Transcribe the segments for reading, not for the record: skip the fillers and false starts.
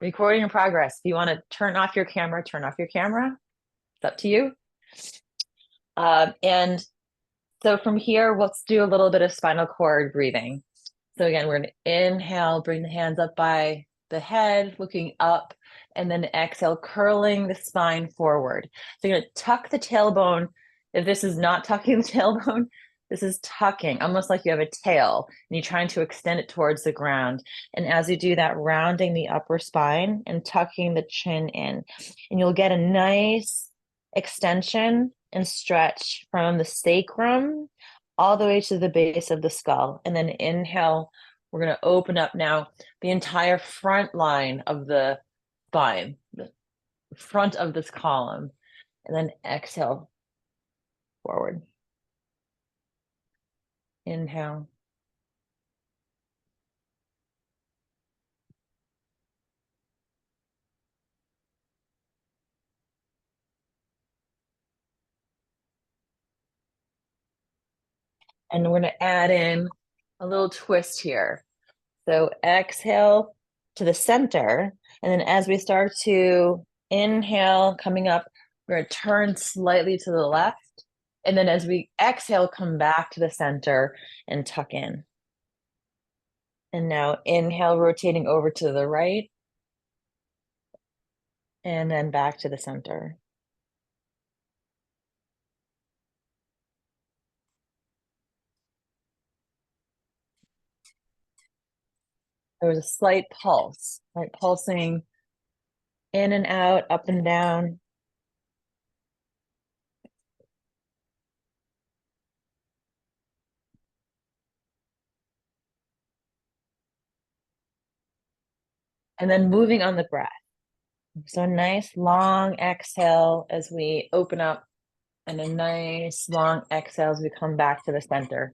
Recording in progress. If you want to turn off your camera, turn off your camera. It's up to you. And so from here, let's do a little bit of spinal cord breathing. So again, we're going to inhale, bring the hands up by the head, looking up, and then exhale, curling the spine forward. So you're going to tuck the tailbone. If this is not tucking the tailbone, this is tucking, almost like you have a tail, and you're trying to extend it towards the ground. And as you do that, rounding the upper spine and tucking the chin in, and you'll get a nice extension and stretch from the sacrum all the way to the base of the skull. And then inhale, we're going to open up now the entire front line of the spine, the front of this column. And then exhale forward. Inhale. And we're going to add in a little twist here. So exhale to the center. And then as we start to inhale, coming up, we're going to turn slightly to the left. And then as we exhale, come back to the center and tuck in. And now inhale, rotating over to the right. And then back to the center. There was a slight pulse, right? Pulsing in and out, up and down. And then moving on the breath. So a nice long exhale as we open up, and a nice long exhale as we come back to the center.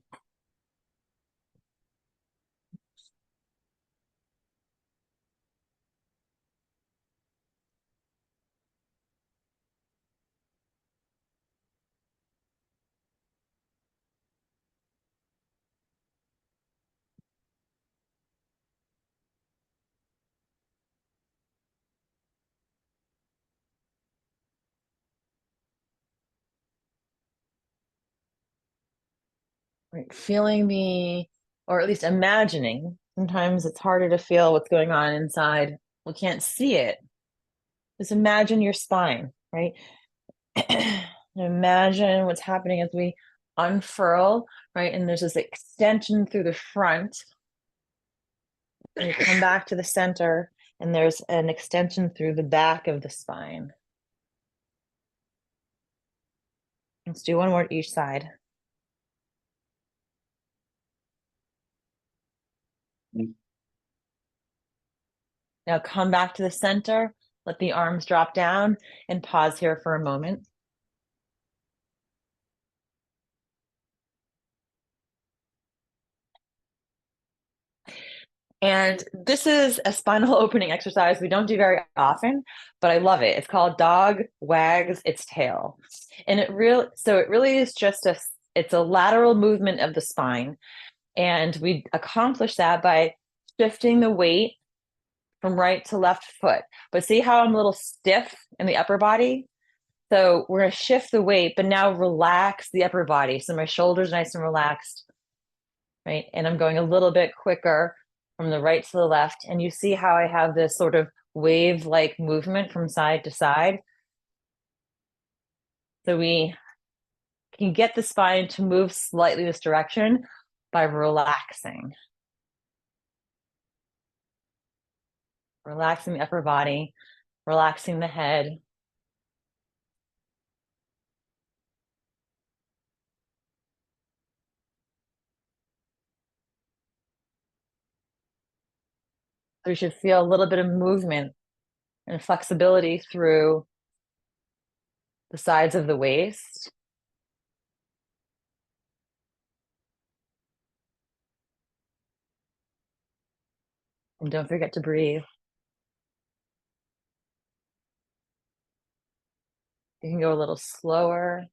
Right. Feeling the, or at least imagining, sometimes it's harder to feel what's going on inside. We can't see it. Just imagine your spine, right? Imagine what's happening as we unfurl, right? And there's this extension through the front. And you come back to the center, and there's an extension through the back of the spine. Let's do one more each side. Now come back to the center, let the arms drop down, and pause here for a moment. And this is a spinal opening exercise we don't do very often, but I love it. It's called Dog Wags Its Tail. And it really is just it's a lateral movement of the spine. And we accomplish that by shifting the weight from right to left foot. But see how I'm a little stiff in the upper body? So we're going to shift the weight, but now relax the upper body. So my shoulders nice and relaxed, right? And I'm going a little bit quicker from the right to the left. And you see how I have this sort of wave-like movement from side to side. So we can get the spine to move slightly this direction by relaxing. Relaxing the upper body, relaxing the head. So we should feel a little bit of movement and flexibility through the sides of the waist. And don't forget to breathe. You can go a little slower,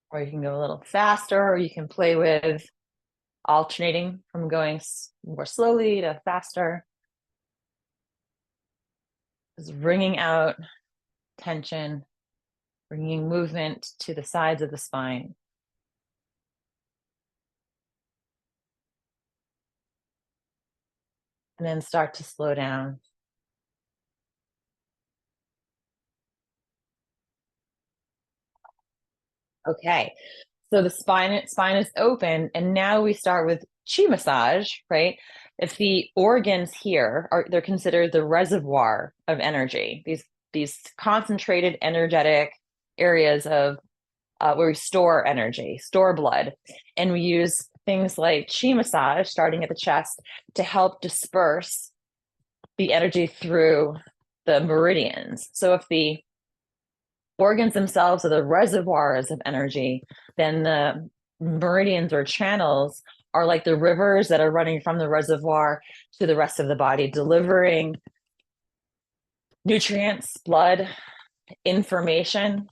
or you can go a little faster, or you can play with alternating from going more slowly to faster. Just wringing out tension, bringing movement to the sides of the spine. And then start to slow down. Okay, so the spine is open, and now we start with chi massage, right? If the organs here are, they're considered the reservoir of energy. These concentrated energetic areas of where we store energy, store blood, and we use things like chi massage, starting at the chest, to help disperse the energy through the meridians. So if the organs themselves are the reservoirs of energy, then the meridians or channels are like the rivers that are running from the reservoir to the rest of the body, delivering nutrients, blood, information.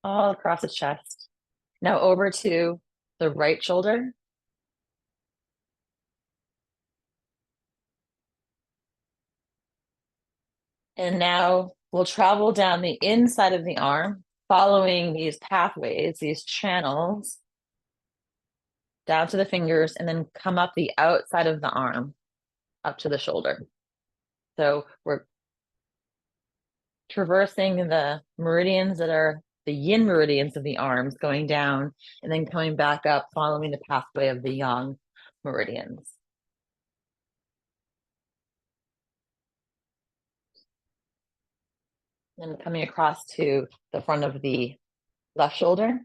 All across the chest. Now over to the right shoulder. And now we'll travel down the inside of the arm, following these pathways, these channels, down to the fingers, and then come up the outside of the arm, up to the shoulder. So we're traversing the meridians that are the yin meridians of the arms, going down and then coming back up, following the pathway of the yang meridians. And coming across to the front of the left shoulder.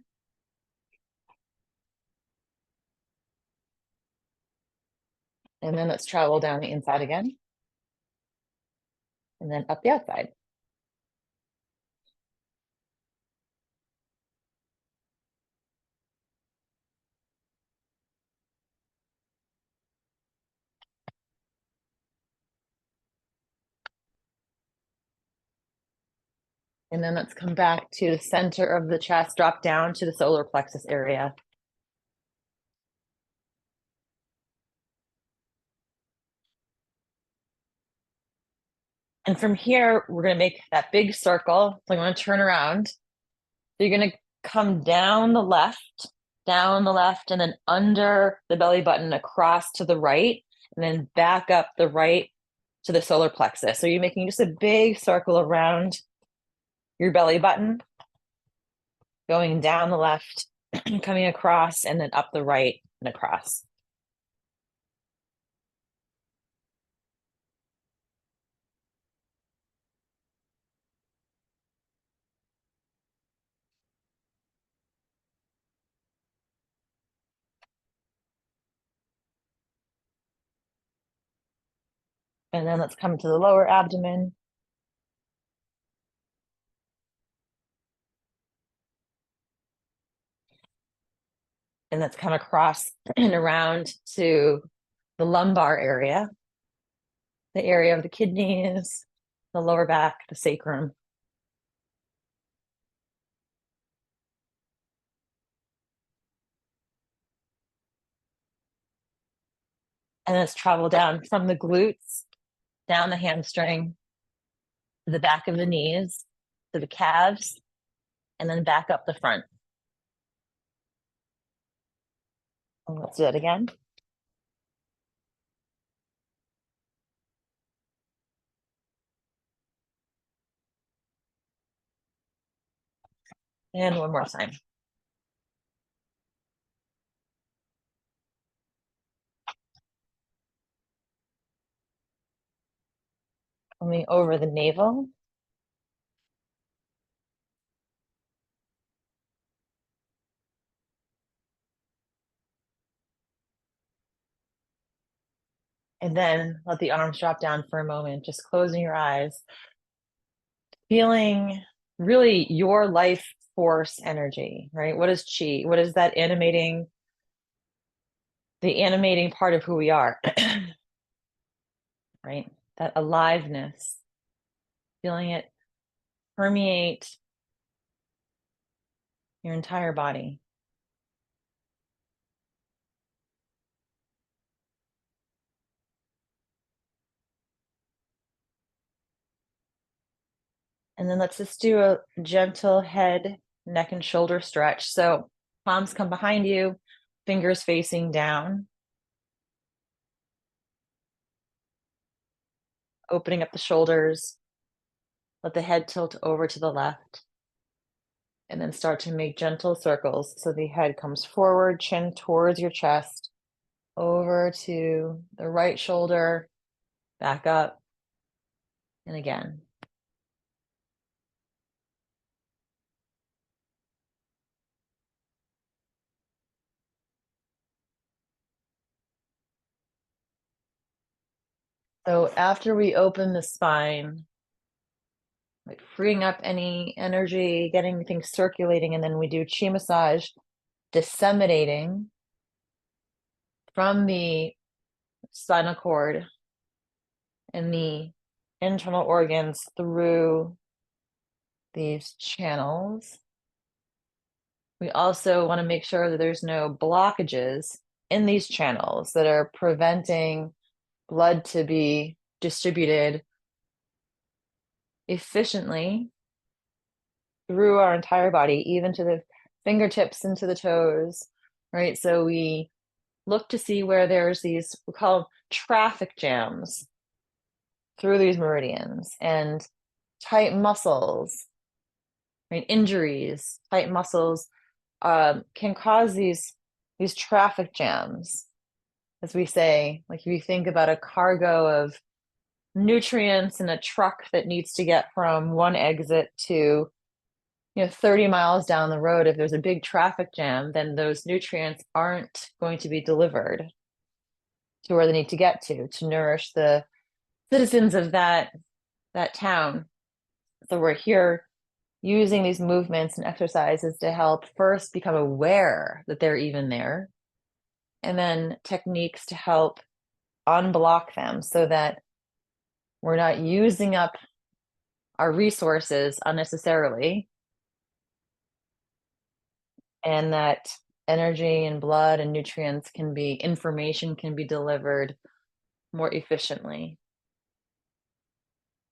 And then let's travel down the inside again. And then up the outside. And then let's come back to the center of the chest, drop down to the solar plexus area. And from here, we're going to make that big circle. So I'm going to turn around. So you're going to come down the left, and then under the belly button across to the right, and then back up the right to the solar plexus. So you're making just a big circle around your belly button, going down the left, coming across, and then up the right and across. And then let's come to the lower abdomen. And let's come across and around to the lumbar area, the area of the kidneys, the lower back, the sacrum. And let's travel down from the glutes, down the hamstring, to the back of the knees, to the calves, and then back up the front. And let's do it again. And one more time. Coming over the navel. And then let the arms drop down for a moment, just closing your eyes, feeling really your life force energy, right? What is chi? What is that the animating part of who we are, right? that aliveness, feeling it permeate your entire body. And then let's just do a gentle head, neck, and shoulder stretch. So palms come behind you, fingers facing down, opening up the shoulders. Let the head tilt over to the left. And then start to make gentle circles. So the head comes forward, chin towards your chest, over to the right shoulder, back up, and again. So after we open the spine, like freeing up any energy, getting things circulating, and then we do chi massage, disseminating from the spinal cord and the internal organs through these channels. We also want to make sure that there's no blockages in these channels that are preventing blood to be distributed efficiently through our entire body, even to the fingertips and to the toes, right? So we look to see where there's these, we call them traffic jams through these meridians, and tight muscles, right? Injuries, tight muscles can cause these traffic jams. As we say, like if you think about a cargo of nutrients in a truck that needs to get from one exit to 30 miles down the road, if there's a big traffic jam, then those nutrients aren't going to be delivered to where they need to get to nourish the citizens of that town. So we're here using these movements and exercises to help first become aware that they're even there, and then techniques to help unblock them so that we're not using up our resources unnecessarily, and that energy and blood and nutrients information can be delivered more efficiently.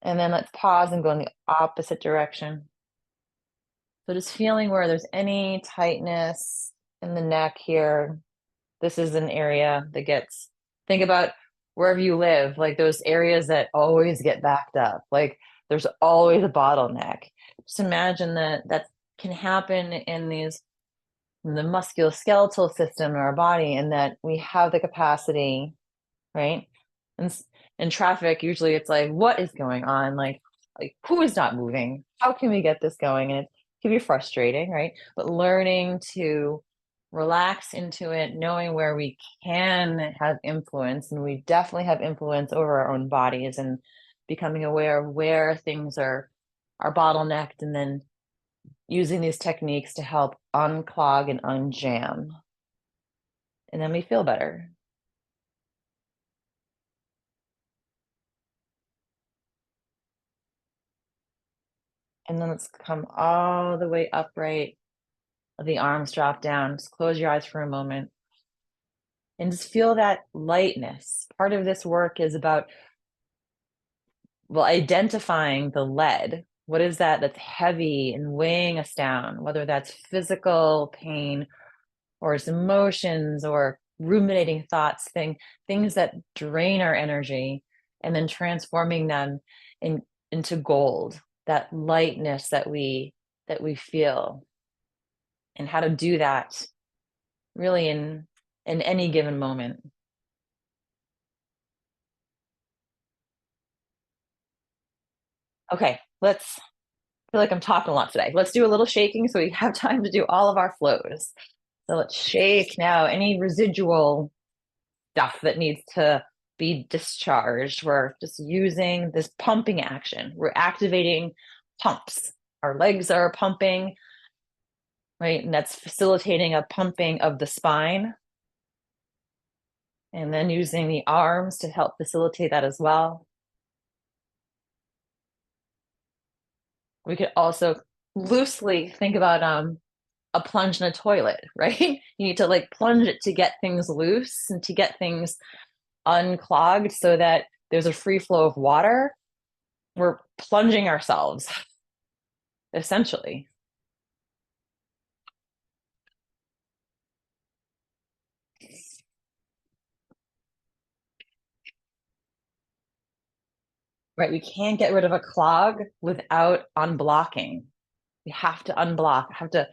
And then let's pause and go in the opposite direction. So just feeling where there's any tightness in the neck here. This is an area that think about wherever you live, like those areas that always get backed up, like there's always a bottleneck. Just imagine that can happen in the musculoskeletal system in our body, and that we have the capacity, right? And in traffic, usually it's like, what is going on? Like who is not moving? How can we get this going? And it can be frustrating, right? But learning to relax into it, knowing where we can have influence, and we definitely have influence over our own bodies, and becoming aware of where things are bottlenecked, and then using these techniques to help unclog and unjam. And then we feel better. And then let's come all the way upright. Let the arms drop down. Just close your eyes for a moment and just feel that lightness. Part of this work is about, well, identifying the lead. What is that that's heavy and weighing us down, whether that's physical pain or it's emotions or ruminating thoughts, things that drain our energy, and then transforming them into gold, that lightness that we feel, and how to do that really in any given moment. Okay, let's feel like I'm talking a lot today. Let's do a little shaking so we have time to do all of our flows. So let's shake now any residual stuff that needs to be discharged. We're just using this pumping action. We're activating pumps. Our legs are pumping, right? And that's facilitating a pumping of the spine. And then using the arms to help facilitate that as well. We could also loosely think about a plunge in a toilet, right? You need to like plunge it to get things loose and to get things unclogged so that there's a free flow of water. We're plunging ourselves, essentially. Right? We can't get rid of a clog without unblocking. We have to unblock, have to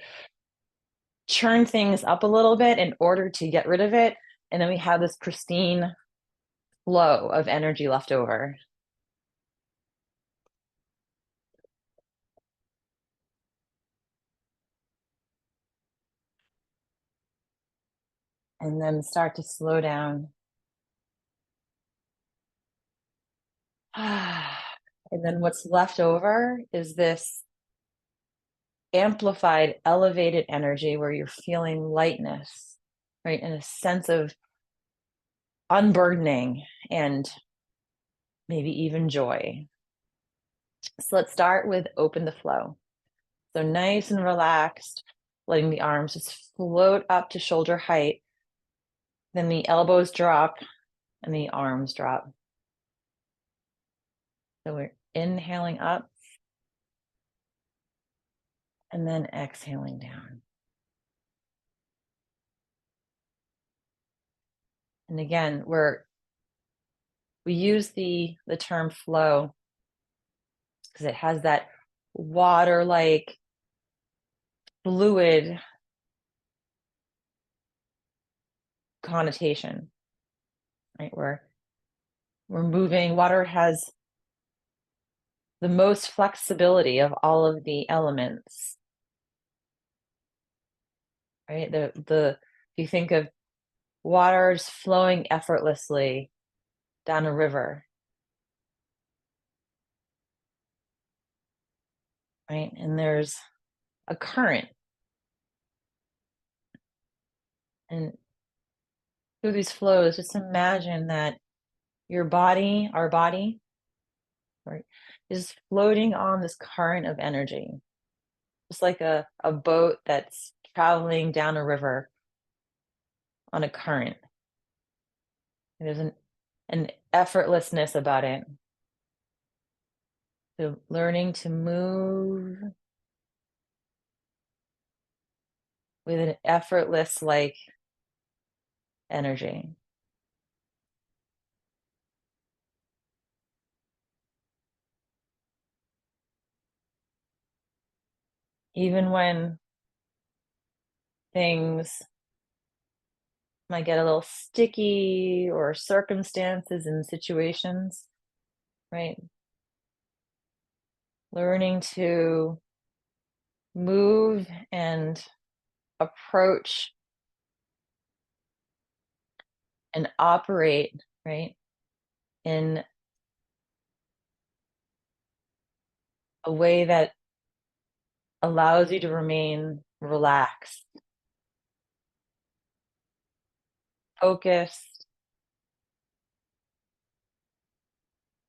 churn things up a little bit in order to get rid of it. And then we have this pristine flow of energy left over. And then start to slow down. And then what's left over is this amplified, elevated energy where you're feeling lightness, right? And a sense of unburdening and maybe even joy. So let's start with open the flow. So nice and relaxed, letting the arms just float up to shoulder height. Then the elbows drop and the arms drop. So we're inhaling up and then exhaling down. And again, we use the term flow because it has that water-like fluid connotation, right? We're moving. Water has the most flexibility of all of the elements, right? If you think of water's flowing effortlessly down a river, right? And there's a current, and through these flows, just imagine that our body, right, is floating on this current of energy, just like a boat that's traveling down a river on a current. There's an effortlessness about it. So learning to move with an effortless like energy. Even when things might get a little sticky or circumstances and situations, right? Learning to move and approach and operate, right, in a way that allows you to remain relaxed, focused,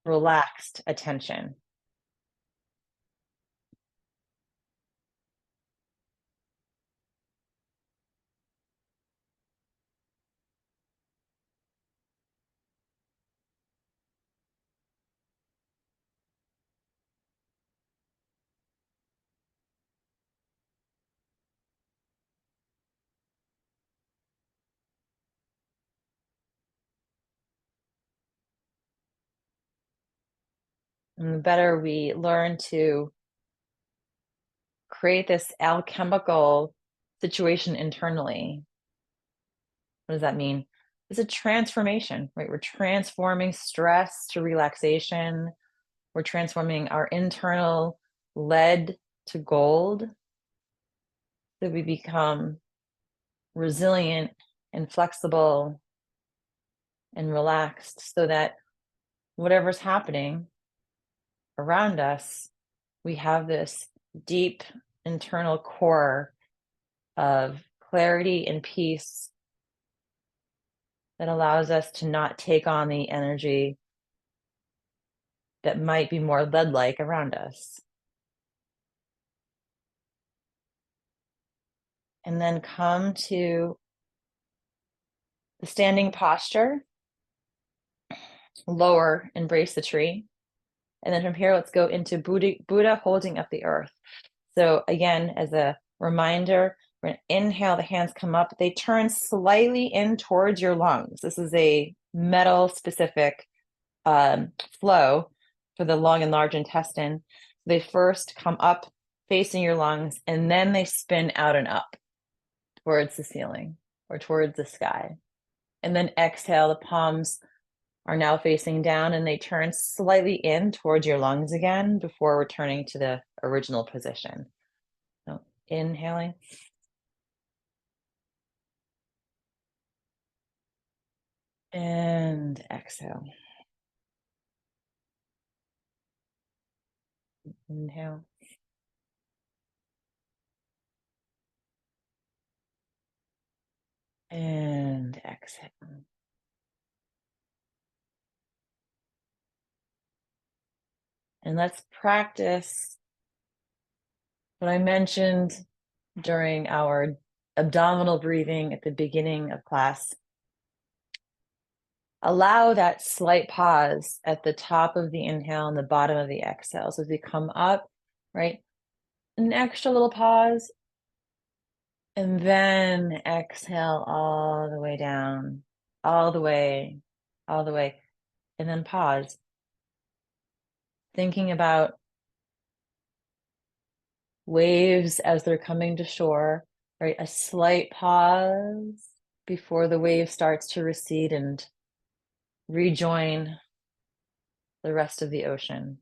relaxed attention. And the better we learn to create this alchemical situation internally, what does that mean? It's a transformation, right? We're transforming stress to relaxation. We're transforming our internal lead to gold so we become resilient and flexible and relaxed so that whatever's happening around us, we have this deep internal core of clarity and peace that allows us to not take on the energy that might be more lead like around us. And then come to the standing posture, lower, embrace the tree. And then from here, let's go into Buddha holding up the earth. So again, as a reminder, we're gonna inhale, the hands come up, they turn slightly in towards your lungs. This is a metal specific flow for the lung and large intestine. They first come up facing your lungs, and then they spin out and up towards the ceiling or towards the sky. And then exhale, the palms are now facing down and they turn slightly in towards your lungs again before returning to the original position. So inhaling. And exhale. Inhale. And exhale. And let's practice what I mentioned during our abdominal breathing at the beginning of class. Allow that slight pause at the top of the inhale and the bottom of the exhale. So as we come up, right, an extra little pause, and then exhale all the way down, all the way, and then pause. Thinking about waves as they're coming to shore, right? A slight pause before the wave starts to recede and rejoin the rest of the ocean.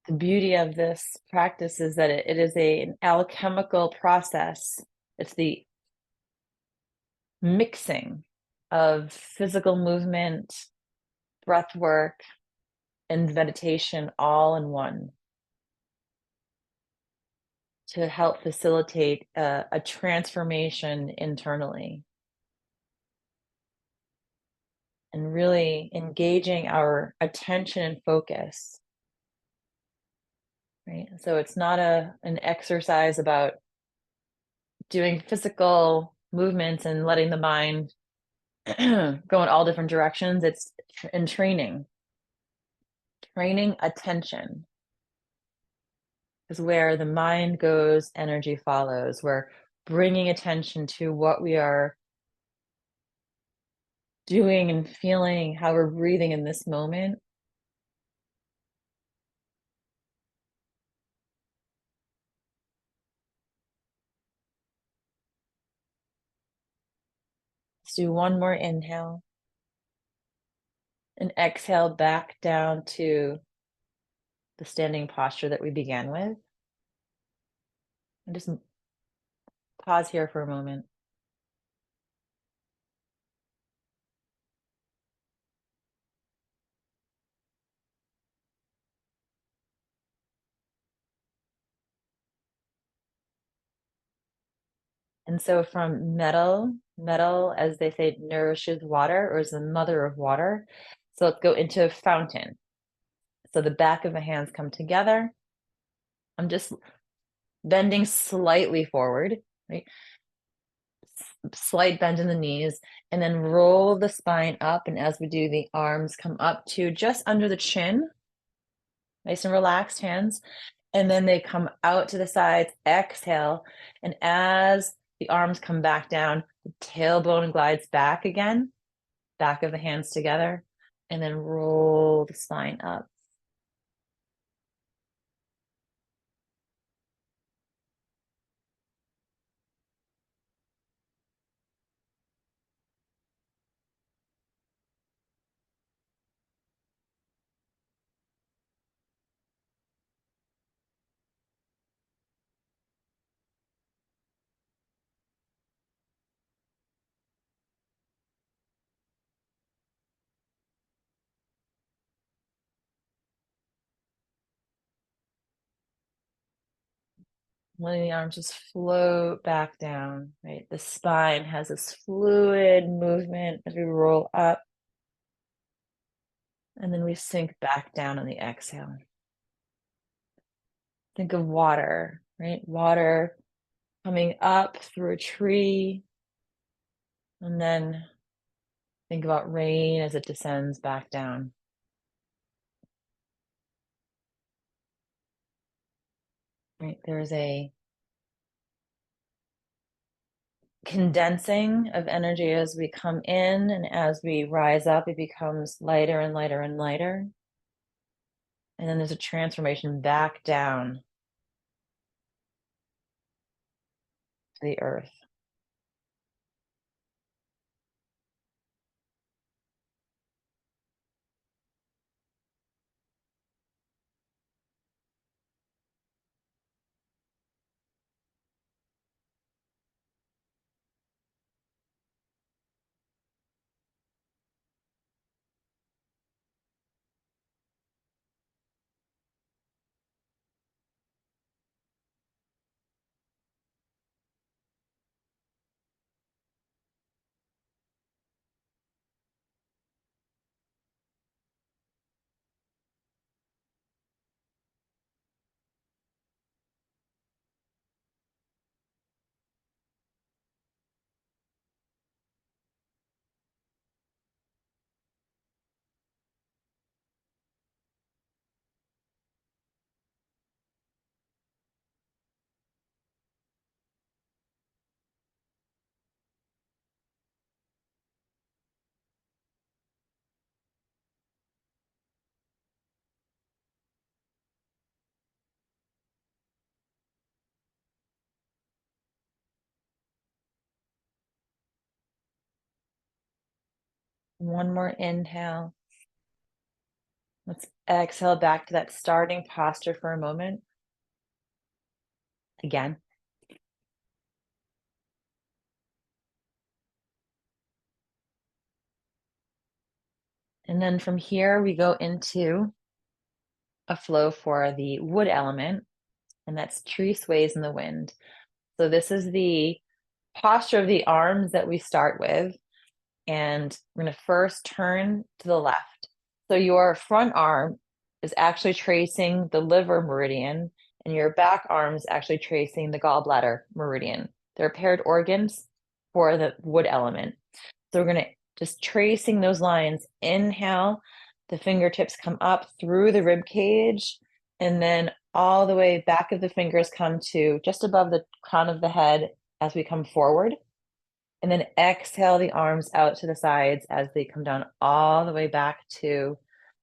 The beauty of this practice is that it is an alchemical process. It's the mixing of physical movement, breath work, and meditation all in one to help facilitate a transformation internally and really engaging our attention and focus. Right. So it's not an exercise about doing physical movements and letting the mind go in all different directions. It's in training attention is where the mind goes, energy follows. We're bringing attention to what we are doing and feeling, how we're breathing in this moment. Let's do one more inhale and exhale back down to the standing posture that we began with. And just pause here for a moment. And so from metal, as they say, nourishes water or is the mother of water. So let's go into a fountain. So the back of the hands come together. I'm just bending slightly forward, right? Slight bend in the knees, and then roll the spine up. And as we do, the arms come up to just under the chin, nice and relaxed hands. And then they come out to the sides, exhale. And as the arms come back down, the tailbone glides back again, back of the hands together, and then roll the spine up. Letting the arms just float back down, right? The spine has this fluid movement as we roll up. And then we sink back down on the exhale. Think of water, right? Water coming up through a tree. And then think about rain as it descends back down. Right? There's a condensing of energy as we come in, and as we rise up, it becomes lighter and lighter and lighter. And then there's a transformation back down to the earth. One more inhale. Let's exhale back to that starting posture for a moment. Again. And then from here, we go into a flow for the wood element, and that's tree sways in the wind. So this is the posture of the arms that we start with. And we're going to first turn to the left. So your front arm is actually tracing the liver meridian, and your back arm is actually tracing the gallbladder meridian. They're paired organs for the wood element. So we're going to just tracing those lines. Inhale, the fingertips come up through the rib cage, and then all the way back of the fingers come to just above the crown of the head as we come forward. And then exhale the arms out to the sides as they come down all the way back to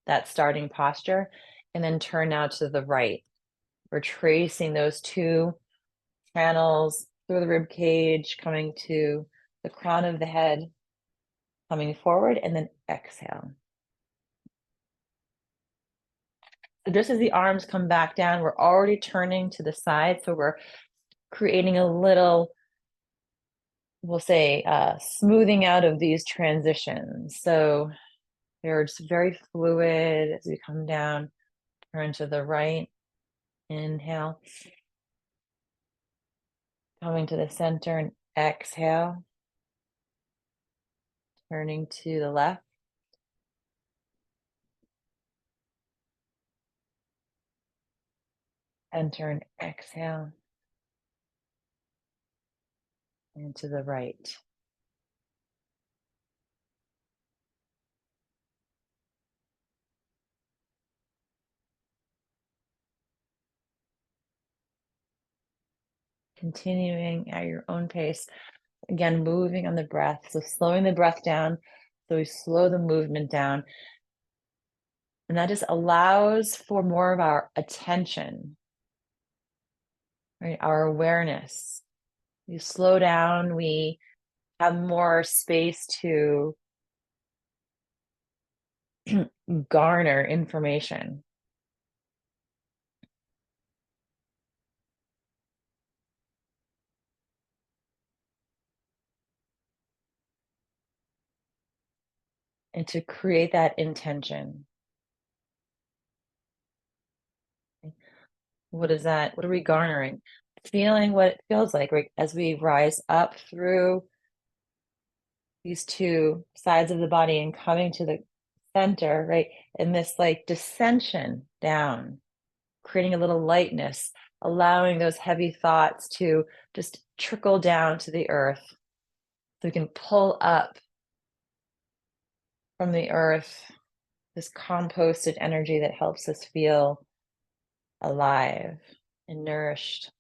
that starting posture. And then turn now to the right. We're tracing those two channels through the rib cage, coming to the crown of the head, coming forward, and then exhale. So just as the arms come back down, we're already turning to the side. So we're creating a little, we'll say, smoothing out of these transitions. So they're just very fluid as we come down, turn to the right, inhale, coming to the center and exhale, turning to the left. Enter and exhale, and to the right. Continuing at your own pace. Again, moving on the breath. So slowing the breath down. So we slow the movement down. And that just allows for more of our attention, right? Our awareness. We slow down, we have more space to garner information. And to create that intention. What is that? What are we garnering? Feeling what it feels like, right? As we rise up through these two sides of the body and coming to the center, right? And this like descension down, creating a little lightness, allowing those heavy thoughts to just trickle down to the earth. So we can pull up from the earth this composted energy that helps us feel alive and nourished.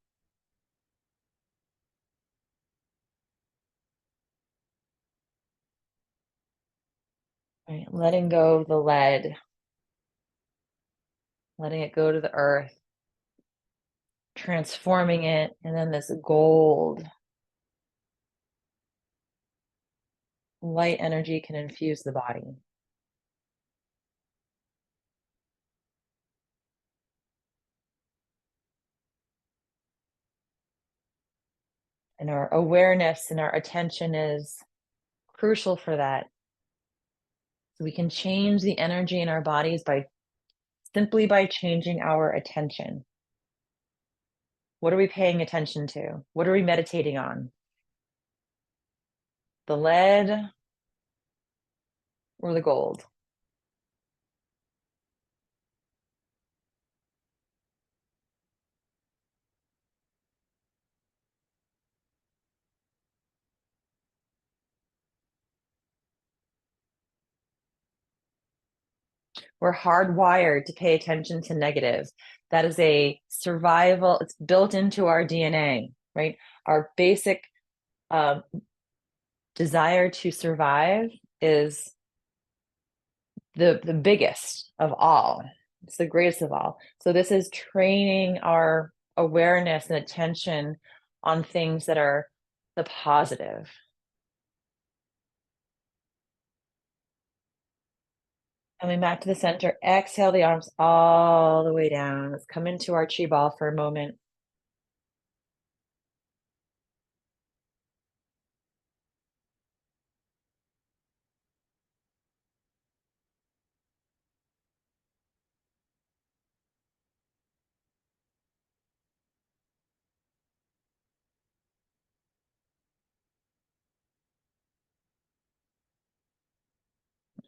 Right? Letting go of the lead, letting it go to the earth, transforming it, and then this gold light energy can infuse the body. And our awareness and our attention is crucial for that. So we can change the energy in our bodies by simply by changing our attention. What are we paying attention to? What are we meditating on? The lead or the gold? We're hardwired to pay attention to negative. That is a survival, it's built into our DNA, right? Our basic desire to survive is the biggest of all. It's the greatest of all. So this is training our awareness and attention on things that are the positive. Coming back to the center, exhale the arms all the way down. Let's come into our chi ball for a moment.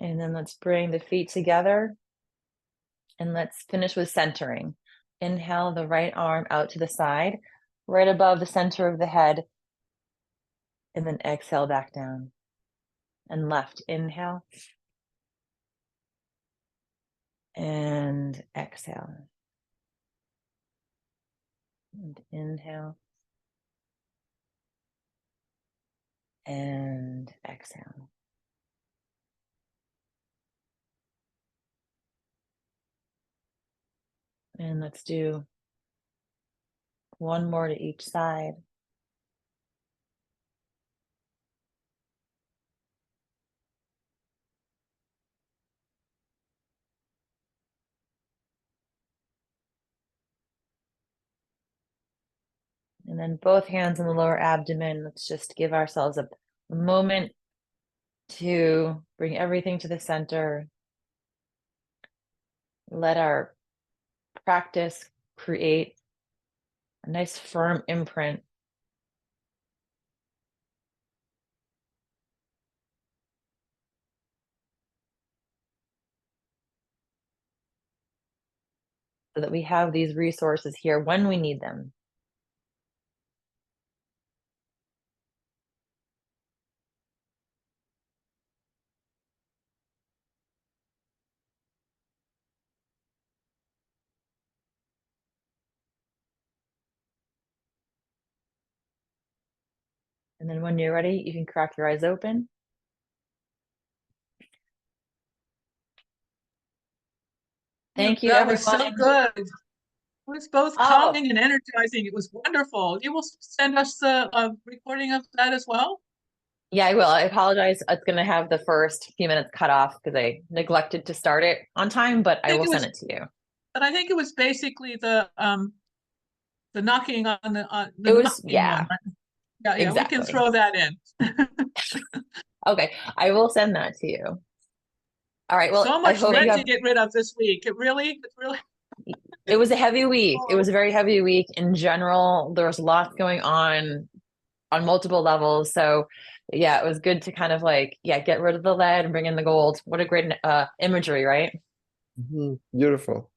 And then let's bring the feet together and let's finish with centering. Inhale the right arm out to the side, right above the center of the head, and then exhale back down. And left, inhale. And exhale. And inhale. And exhale. And let's do one more to each side. And then both hands on the lower abdomen. Let's just give ourselves a moment to bring everything to the center. Let our practice create a nice firm imprint so that we have these resources here when we need them. And then when you're ready, you can crack your eyes open. Thank you, That everyone. was so good. It was both calming and energizing. It was wonderful. You will send us the recording of that as well? Yeah, I will. I apologize. It's going to have the first few minutes cut off because I neglected to start it on time, but I will send it to you. But I think it was basically the knocking on the It was, knocking yeah, one. Yeah, yeah, we can exactly. throw that in. Okay, I will send that to you. All right. Well, So I much hope you lead have. to get rid of this week. It really. It was a heavy week. It was a very heavy week in general. There was lots going on multiple levels. So, yeah, it was good to kind of like, yeah, get rid of the lead and bring in the gold. What a great imagery, right? Beautiful.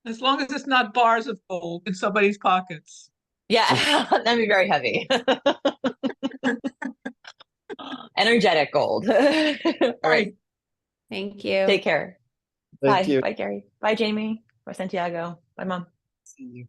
As long as it's not bars of gold in somebody's pockets. Yeah, that'd be very heavy. Energetic gold. All right. Thank you. Take care. Thank Bye. you. Bye, Gary. Bye, Jamie. Bye, Santiago. Bye, Mom. See you.